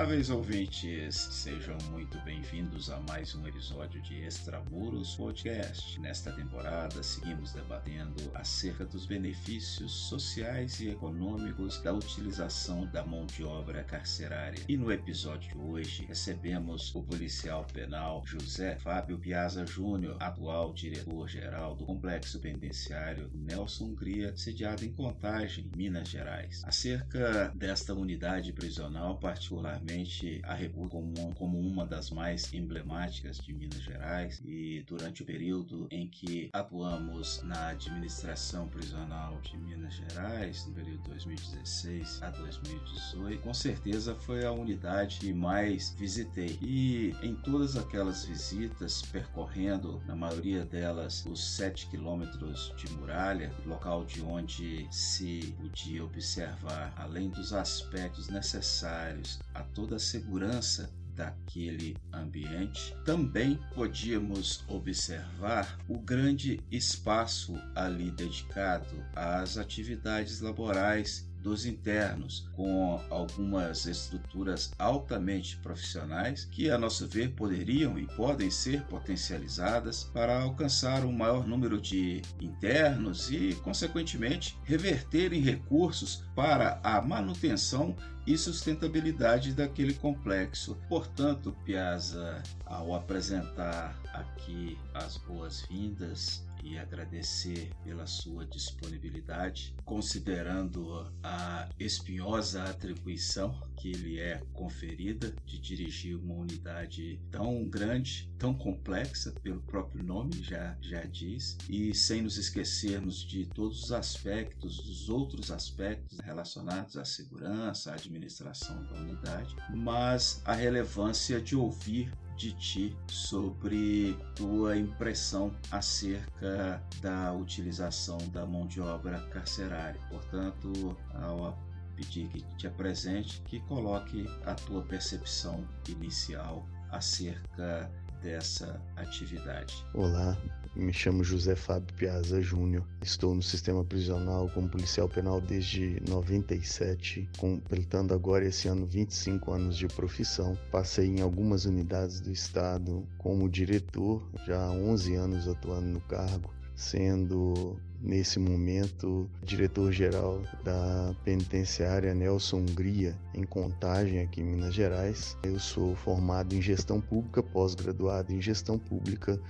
Amáveis ouvintes, sejam muito bem-vindos a mais um episódio de Extramuros Podcast. Nesta temporada, seguimos debatendo acerca dos benefícios sociais e econômicos da utilização da mão de obra carcerária. E no episódio de hoje, recebemos o policial penal José Fábio Piazza Júnior, atual diretor-geral do Complexo Penitenciário Nelson Hungria, sediado em Contagem, Minas Gerais. Acerca desta unidade prisional, particularmente a República como uma das mais emblemáticas de Minas Gerais, e durante o período em que atuamos na administração prisional de Minas Gerais, no período de 2016 a 2018, com certeza foi a unidade que mais visitei. E em todas aquelas visitas, percorrendo, na maioria delas, os 7 quilômetros de muralha, local de onde se podia observar, além dos aspectos necessários a toda a segurança daquele ambiente, também podíamos observar o grande espaço ali dedicado às atividades laborais dos internos, com algumas estruturas altamente profissionais que, a nosso ver, poderiam e podem ser potencializadas para alcançar um maior número de internos e, consequentemente, reverterem recursos para a manutenção e sustentabilidade daquele complexo. Portanto, Piazza, ao apresentar aqui as boas-vindas e agradecer pela sua disponibilidade, considerando a espinhosa atribuição que lhe é conferida de dirigir uma unidade tão grande, tão complexa, pelo próprio nome já diz, e sem nos esquecermos de todos os aspectos, dos outros aspectos relacionados à segurança, à administração da unidade, mas a relevância de ouvir de ti sobre tua impressão acerca da utilização da mão de obra carcerária. Portanto, ao pedir que te apresente, que coloque a tua percepção inicial acerca dessa atividade. Olá, me chamo José Fábio Piazza Júnior. Estou no sistema prisional como policial penal desde 97, completando agora esse ano 25 anos de profissão. Passei em algumas unidades do estado como diretor, já há 11 anos atuando no cargo, sendo nesse momento diretor-geral da penitenciária Nelson Hungria, em Contagem, aqui em Minas Gerais. Eu sou formado em gestão pública, pós-graduado em gestão pública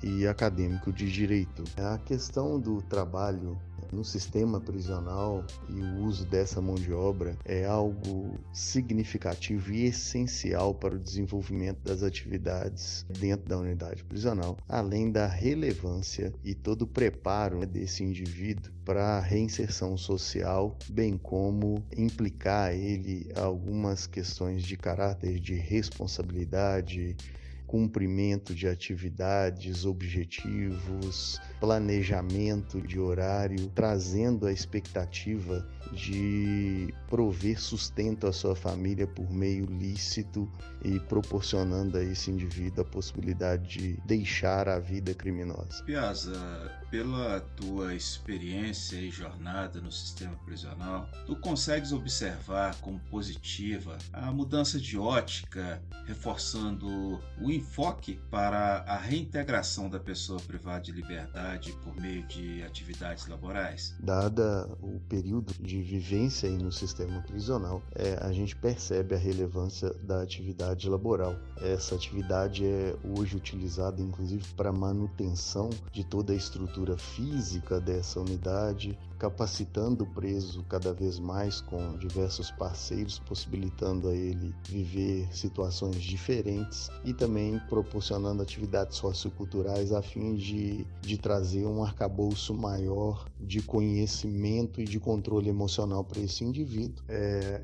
e acadêmico de direito. A questão do trabalho no sistema prisional e o uso dessa mão de obra é algo significativo e essencial para o desenvolvimento das atividades dentro da unidade prisional, além da relevância e todo o preparo desse indivíduo para a reinserção social, bem como implicar ele algumas questões de caráter de responsabilidade, cumprimento de atividades, objetivos, planejamento de horário, trazendo a expectativa de prover sustento à sua família por meio lícito e proporcionando a esse indivíduo a possibilidade de deixar a vida criminosa. Piazza, pela tua experiência e jornada no sistema prisional, tu consegues observar como positiva a mudança de ótica, reforçando o enfoque para a reintegração da pessoa privada de liberdade por meio de atividades laborais? Dada o período de vivência aí no sistema prisional, a gente percebe a relevância da atividade laboral. Essa atividade é hoje utilizada inclusive para manutenção de toda a estrutura física dessa unidade, capacitando o preso cada vez mais com diversos parceiros, possibilitando a ele viver situações diferentes e também proporcionando atividades socioculturais a fim de trazer um arcabouço maior de conhecimento e de controle emocional para esse indivíduo.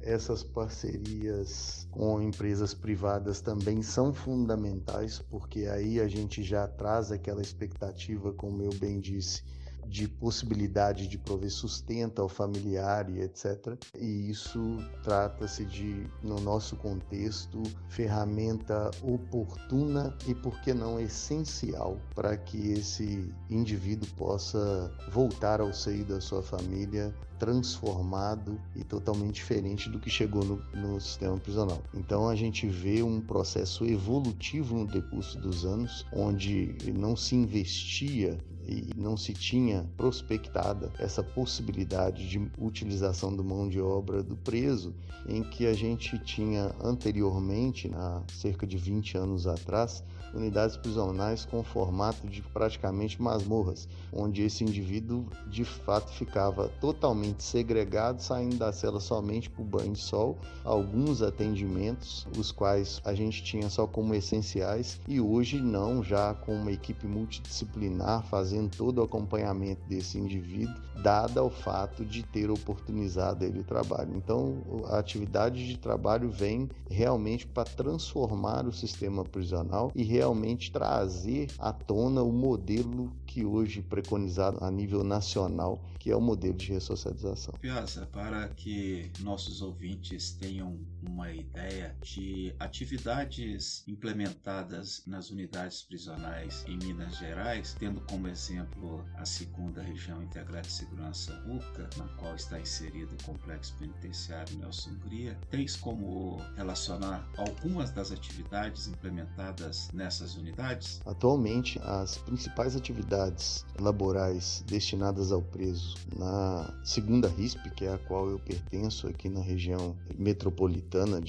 Essas parcerias com empresas privadas também são fundamentais, porque aí a gente já traz aquela expectativa, como eu bem disse, de possibilidade de prover sustento ao familiar e etc. E isso trata-se de, no nosso contexto, ferramenta oportuna e, por que não, essencial para que esse indivíduo possa voltar ao seio da sua família transformado e totalmente diferente do que chegou no sistema prisional. Então a gente vê um processo evolutivo no decurso dos anos, onde não se investia e não se tinha prospectada essa possibilidade de utilização da mão de obra do preso, em que a gente tinha anteriormente, há cerca de 20 anos atrás, unidades prisionais com formato de praticamente masmorras, onde esse indivíduo de fato ficava totalmente segregado, saindo da cela somente para o banho de sol, alguns atendimentos, os quais a gente tinha só como essenciais, e hoje não, já com uma equipe multidisciplinar fazendo todo o acompanhamento desse indivíduo, dada ao fato de ter oportunizado ele o trabalho. Então, a atividade de trabalho vem realmente para transformar o sistema prisional e realmente trazer à tona o modelo que hoje é preconizado a nível nacional, que é o modelo de ressocialização. Piazza, para que nossos ouvintes tenham uma ideia de atividades implementadas nas unidades prisionais em Minas Gerais, tendo como exemplo a 2ª Região Integrada de Segurança UCA, na qual está inserido o Complexo Penitenciário Nelson Hungria, tens como relacionar algumas das atividades implementadas nessas unidades? Atualmente, as principais atividades laborais destinadas ao preso na 2ª RISP, que é a qual eu pertenço aqui na região metropolitana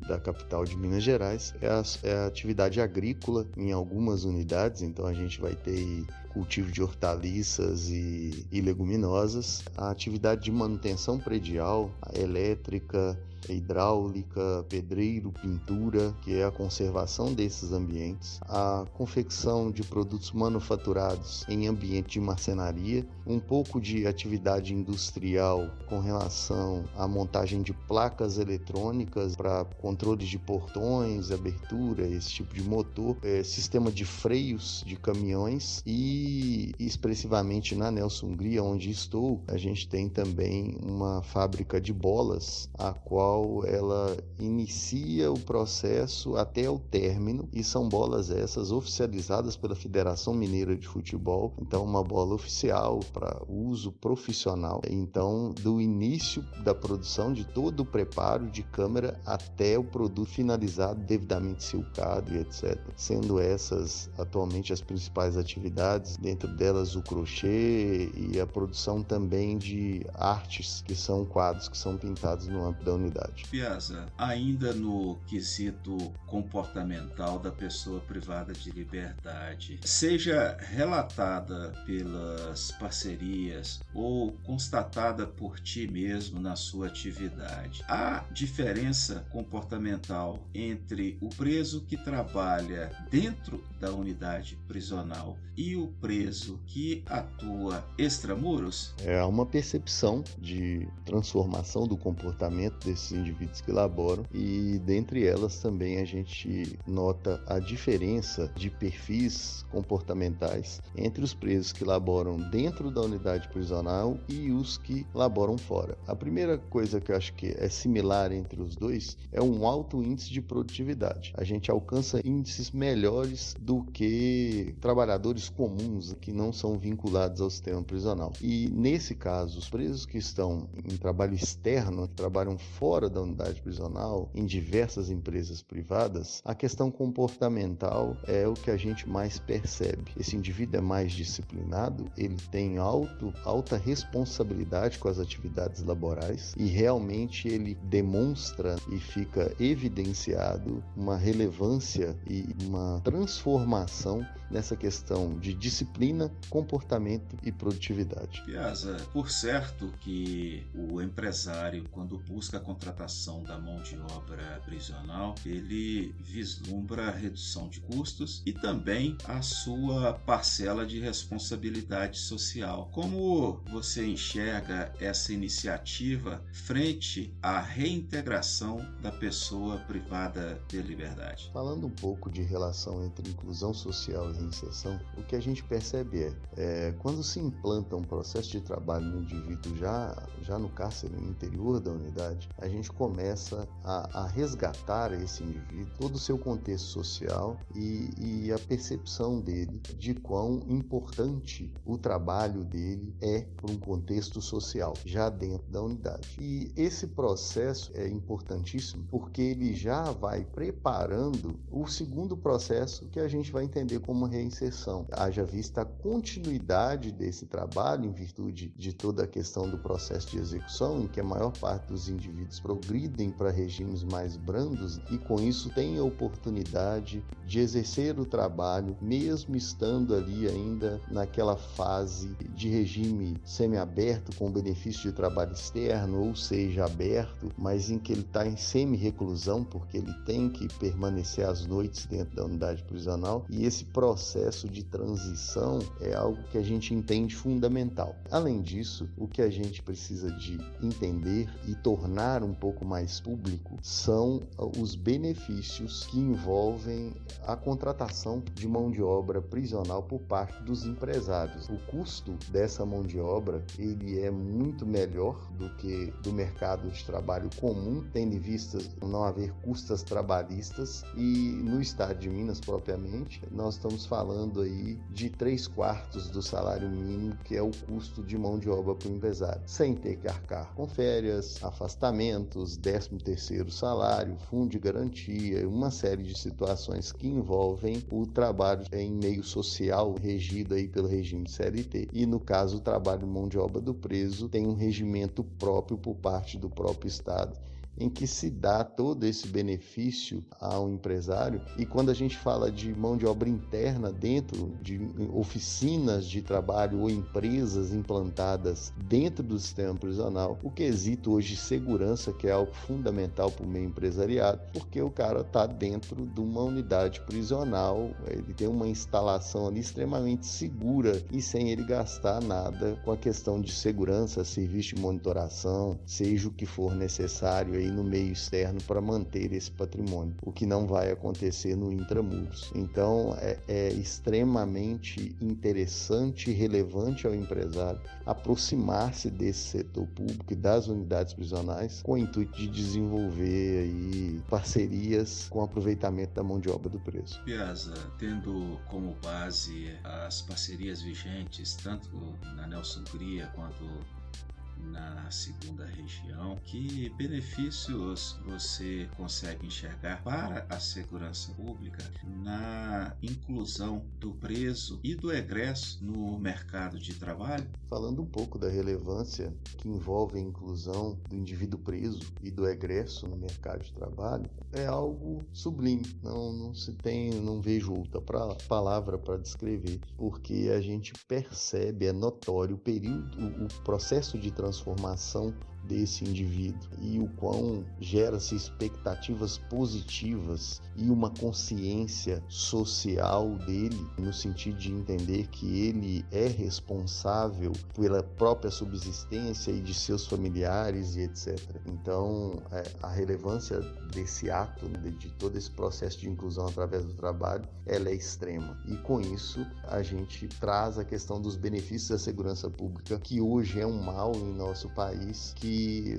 da capital de Minas Gerais, é a atividade agrícola em algumas unidades. Então a gente vai ter cultivo de hortaliças e leguminosas, a atividade de manutenção predial, a elétrica, hidráulica, pedreiro, pintura, que é a conservação desses ambientes, a confecção de produtos manufaturados em ambiente de marcenaria, um pouco de atividade industrial com relação à montagem de placas eletrônicas para controle de portões, abertura, esse tipo de motor, sistema de freios de caminhões e expressivamente na Nelson Hungria, onde estou, a gente tem também uma fábrica de bolas, a qual ela inicia o processo até o término, e são bolas essas oficializadas pela Federação Mineira de Futebol, então uma bola oficial para uso profissional. Então, do início da produção, de todo o preparo de câmera até o produto finalizado, devidamente silcado e etc. Sendo essas atualmente as principais atividades, dentro delas o crochê e a produção também de artes, que são quadros que são pintados no âmbito da unidade. Piazza, ainda no quesito comportamental da pessoa privada de liberdade, seja relatada pelas parcerias ou constatada por ti mesmo na sua atividade, há diferença comportamental entre o preso que trabalha dentro da unidade prisional e o preso que atua extramuros? Há uma percepção de transformação do comportamento desses indivíduos que laboram, e dentre elas também a gente nota a diferença de perfis comportamentais entre os presos que laboram dentro da unidade prisional e os que laboram fora. A primeira coisa que eu acho que é similar entre os dois é um alto índice de produtividade. A gente alcança índices melhores do que trabalhadores comuns que não são vinculados ao sistema prisional. E nesse caso, os presos que estão em trabalho externo, que trabalham fora da unidade prisional, em diversas empresas privadas, a questão comportamental é o que a gente mais percebe. Esse indivíduo é mais disciplinado, ele tem alta responsabilidade com as atividades laborais e realmente ele demonstra e fica evidenciado uma relevância e uma transformação nessa questão de disciplina, comportamento e produtividade. Piazza, por certo que o empresário, quando busca contratar contratação da mão de obra prisional, ele vislumbra a redução de custos e também a sua parcela de responsabilidade social. Como você enxerga essa iniciativa frente à reintegração da pessoa privada de liberdade? Falando um pouco de relação entre inclusão social e reinserção, o que a gente percebe é quando se implanta um processo de trabalho no indivíduo já no cárcere, no interior da unidade, a gente começa a resgatar esse indivíduo, todo o seu contexto social e a percepção dele de quão importante o trabalho dele é para um contexto social, já dentro da unidade. E esse processo é importantíssimo porque ele já vai preparando o segundo processo que a gente vai entender como reinserção. Haja vista a continuidade desse trabalho em virtude de toda a questão do processo de execução, em que a maior parte dos indivíduos progridem para regimes mais brandos e com isso tem a oportunidade de exercer o trabalho, mesmo estando ali ainda naquela fase de regime semiaberto com benefício de trabalho externo, ou seja, aberto, mas em que ele está em semi-reclusão, porque ele tem que permanecer às noites dentro da unidade prisional, e esse processo de transição é algo que a gente entende fundamental. Além disso, o que a gente precisa de entender e tornar um pouco mais público são os benefícios que envolvem a contratação de mão de obra prisional por parte dos empresários. O custo dessa mão de obra ele é muito melhor do que do mercado de trabalho comum, tendo em vista não haver custas trabalhistas, e no estado de Minas propriamente nós estamos falando aí de 3/4 do salário mínimo, que é o custo de mão de obra para o empresário, sem ter que arcar com férias, afastamentos, 13º salário, fundo de garantia, uma série de situações que envolvem o trabalho em meio social regido aí pelo regime de CLT. E no caso o trabalho de mão de obra do preso tem um regimento próprio por parte do próprio Estado, em que se dá todo esse benefício ao empresário. E quando a gente fala de mão de obra interna dentro de oficinas de trabalho ou empresas implantadas dentro do sistema prisional, o quesito hoje de segurança, que é algo fundamental para o meio empresariado, porque o cara está dentro de uma unidade prisional, ele tem uma instalação ali extremamente segura e sem ele gastar nada com a questão de segurança, serviço de monitoração, seja o que for necessário aí no meio externo para manter esse patrimônio, o que não vai acontecer no intramuros. Então é extremamente interessante e relevante ao empresário aproximar-se desse setor público e das unidades prisionais com o intuito de desenvolver aí parcerias com aproveitamento da mão de obra do preso. Piazza, tendo como base as parcerias vigentes tanto na Nelson Cria quanto na segunda região, que benefícios você consegue enxergar para a segurança pública na inclusão do preso e do egresso no mercado de trabalho? Falando um pouco da relevância que envolve a inclusão do indivíduo preso e do egresso no mercado de trabalho, é algo sublime. Não vejo outra palavra para descrever, porque a gente percebe, é notório o processo de transformação desse indivíduo e o quão gera-se expectativas positivas e uma consciência social dele, no sentido de entender que ele é responsável pela própria subsistência e de seus familiares e etc. Então, a relevância desse ato, de todo esse processo de inclusão através do trabalho, ela é extrema. E com isso, a gente traz a questão dos benefícios da segurança pública, que hoje é um mal em nosso país, que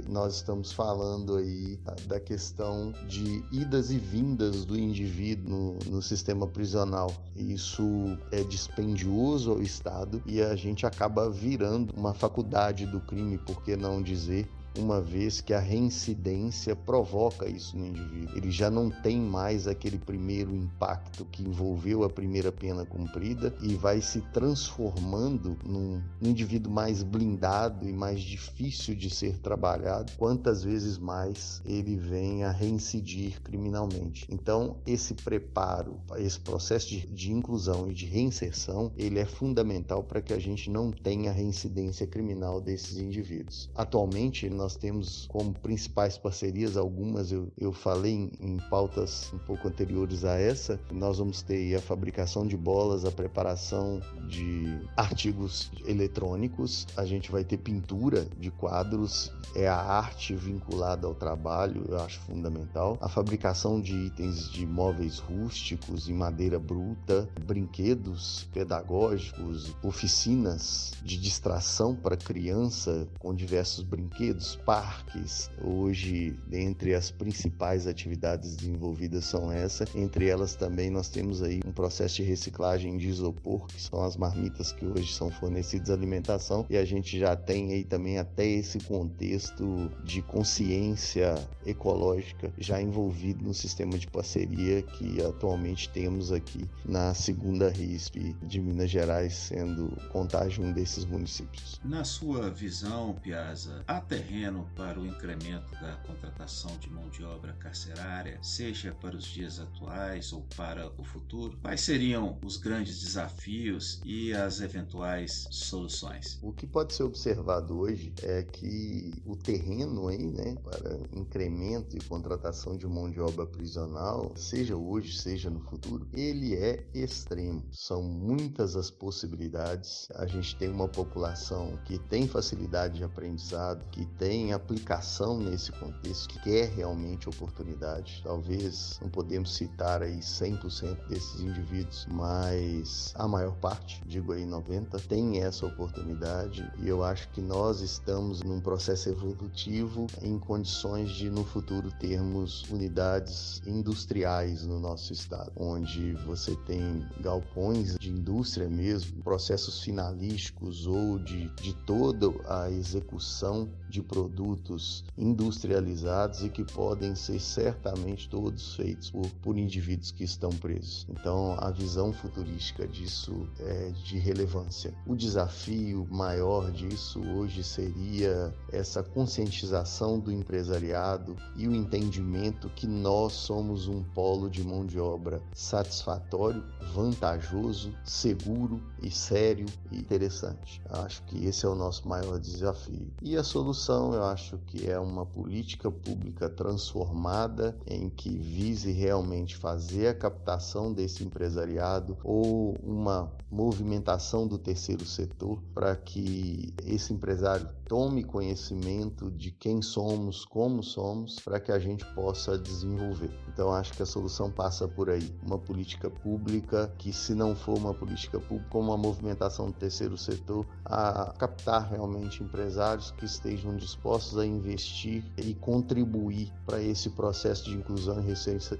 nós estamos falando aí da questão de idas e vindas do indivíduo no sistema prisional. Isso é dispendioso ao Estado e a gente acaba virando uma faculdade do crime, por que não dizer, uma vez que a reincidência provoca isso no indivíduo. Ele já não tem mais aquele primeiro impacto que envolveu a primeira pena cumprida e vai se transformando num indivíduo mais blindado e mais difícil de ser trabalhado, quantas vezes mais ele vem a reincidir criminalmente. Então, esse preparo, esse processo de inclusão e de reinserção, ele é fundamental para que a gente não tenha reincidência criminal desses indivíduos. Atualmente, nós Nós temos como principais parcerias, algumas eu falei em pautas um pouco anteriores a essa. Nós vamos ter a fabricação de bolas, a preparação de artigos eletrônicos, a gente vai ter pintura de quadros, é a arte vinculada ao trabalho, eu acho fundamental. A fabricação de itens de móveis rústicos em madeira bruta, brinquedos pedagógicos, oficinas de distração para criança com diversos brinquedos, parques. Hoje, dentre as principais atividades desenvolvidas são essas. Entre elas também nós temos aí um processo de reciclagem de isopor, que são as marmitas que hoje são fornecidas à alimentação, e a gente já tem aí também até esse contexto de consciência ecológica já envolvido no sistema de parceria que atualmente temos aqui na segunda RISP de Minas Gerais, sendo Contagem um desses municípios. Na sua visão, Piazza, há terreno para o incremento da contratação de mão de obra carcerária, seja para os dias atuais ou para o futuro? Quais seriam os grandes desafios e as eventuais soluções? O que pode ser observado hoje é que o terreno aí, para incremento e contratação de mão de obra prisional, seja hoje, seja no futuro, ele é extremo. São muitas as possibilidades. A gente tem uma população que tem facilidade de aprendizado, que tem aplicação nesse contexto, que quer realmente oportunidade. Talvez não podemos citar aí 100% desses indivíduos, mas a maior parte, digo aí 90%, tem essa oportunidade, e eu acho que nós estamos num processo evolutivo em condições de no futuro termos unidades industriais no nosso estado, onde você tem galpões de indústria mesmo, processos finalísticos ou de toda a execução de produtos industrializados e que podem ser certamente todos feitos por indivíduos que estão presos. Então, a visão futurística disso é de relevância. O desafio maior disso hoje seria essa conscientização do empresariado e o entendimento que nós somos um polo de mão de obra satisfatório, vantajoso, seguro e sério e interessante. Acho que esse é o nosso maior desafio. E a solução, eu acho que é uma política pública transformada em que vise realmente fazer a captação desse empresariado ou uma movimentação do terceiro setor para que esse empresário tome conhecimento de quem somos, como somos, para que a gente possa desenvolver. Então, acho que a solução passa por aí. Uma política pública que, se não for uma política pública, como uma movimentação do terceiro setor, a captar realmente empresários que estejam dispostos a investir e contribuir para esse processo de inclusão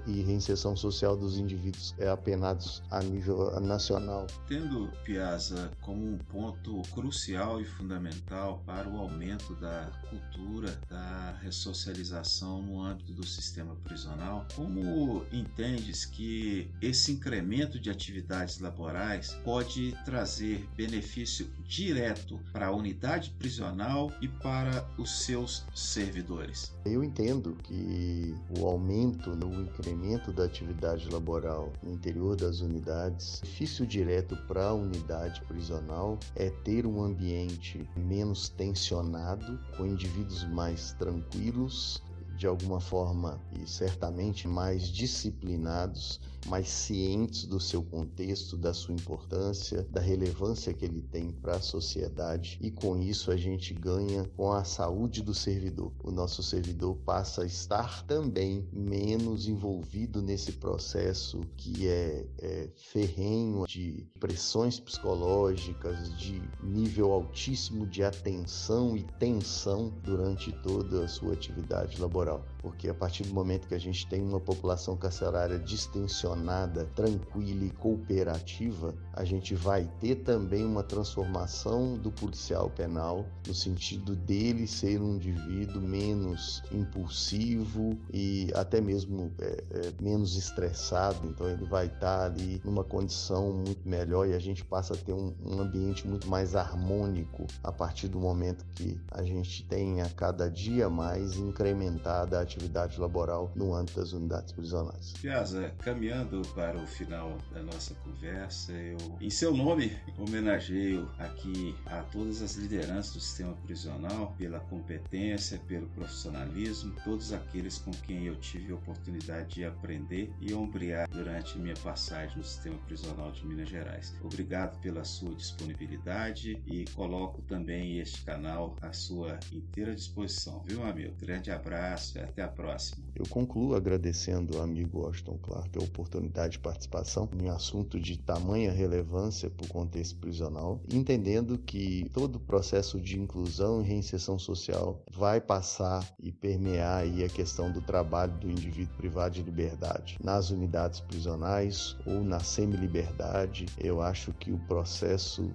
e reinserção social dos indivíduos apenados a nível nacional. Tendo Piazza como um ponto crucial e fundamental para o aumento da cultura da ressocialização no âmbito do sistema prisional, como entendes que esse incremento de atividades laborais pode trazer benefício direto para a unidade prisional e para os seus servidores? Eu entendo que o aumento, o incremento da atividade laboral no interior das unidades, benefício direto para a unidade prisional é ter um ambiente menos tensionado, com indivíduos mais tranquilos, de alguma forma e certamente mais disciplinados, mais cientes do seu contexto, da sua importância, da relevância que ele tem para a sociedade, e com isso a gente ganha com a saúde do servidor. O nosso servidor passa a estar também menos envolvido nesse processo que é ferrenho de pressões psicológicas, de nível altíssimo de atenção e tensão durante toda a sua atividade laboral. Porque a partir do momento que a gente tem uma população carcerária distensionada, tranquila e cooperativa, a gente vai ter também uma transformação do policial penal, no sentido dele ser um indivíduo menos impulsivo e até mesmo menos estressado. Então ele vai estar ali numa condição muito melhor e a gente passa a ter um ambiente muito mais harmônico a partir do momento que a gente tem a cada dia mais incrementado limitada à atividade laboral no âmbito das unidades prisionais. Piazza, caminhando para o final da nossa conversa, eu, em seu nome, homenageio aqui a todas as lideranças do sistema prisional pela competência, pelo profissionalismo, todos aqueles com quem eu tive a oportunidade de aprender e ombrear durante minha passagem no sistema prisional de Minas Gerais. Obrigado pela sua disponibilidade e coloco também este canal à sua inteira disposição, viu, amigo? Grande abraço e até a próxima. Eu concluo agradecendo ao amigo Washington Clark a oportunidade de participação em assunto de tamanha relevância para o contexto prisional, entendendo que todo o processo de inclusão e reinserção social vai passar e permear aí a questão do trabalho do indivíduo privado de liberdade nas unidades prisionais ou na semi-liberdade. Eu acho que o processo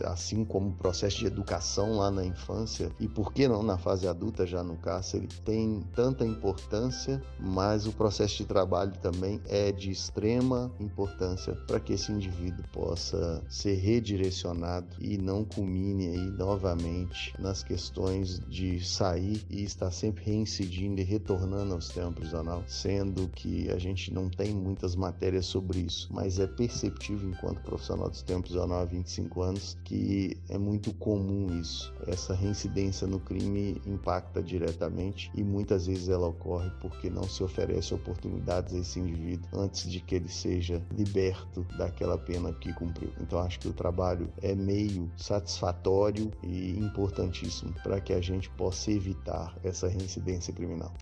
assim como o processo de educação lá na infância e por que não na fase adulta já no cárcere tem tanta importância, mas o processo de trabalho também é de extrema importância para que esse indivíduo possa ser redirecionado e não culmine aí novamente nas questões de sair e estar sempre reincidindo e retornando ao sistema prisional, sendo que a gente não tem muitas matérias sobre isso, mas é perceptível enquanto profissional do sistema prisional há 25 anos que é muito comum isso. Essa reincidência no crime impacta diretamente e muitas vezes ela ocorre porque não se oferece oportunidades a esse indivíduo antes de que ele seja liberto daquela pena que cumpriu. Então acho que o trabalho é meio satisfatório e importantíssimo para que a gente possa evitar essa reincidência criminal.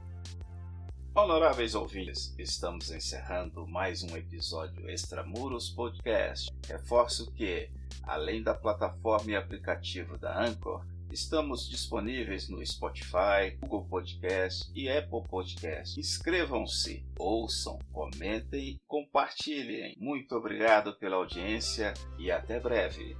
Honoráveis ouvintes, estamos encerrando mais um episódio Extramuros Podcast. Reforço que, além da plataforma e aplicativo da Anchor, estamos disponíveis no Spotify, Google Podcast e Apple Podcast. Inscrevam-se, ouçam, comentem, compartilhem. Muito obrigado pela audiência e até breve.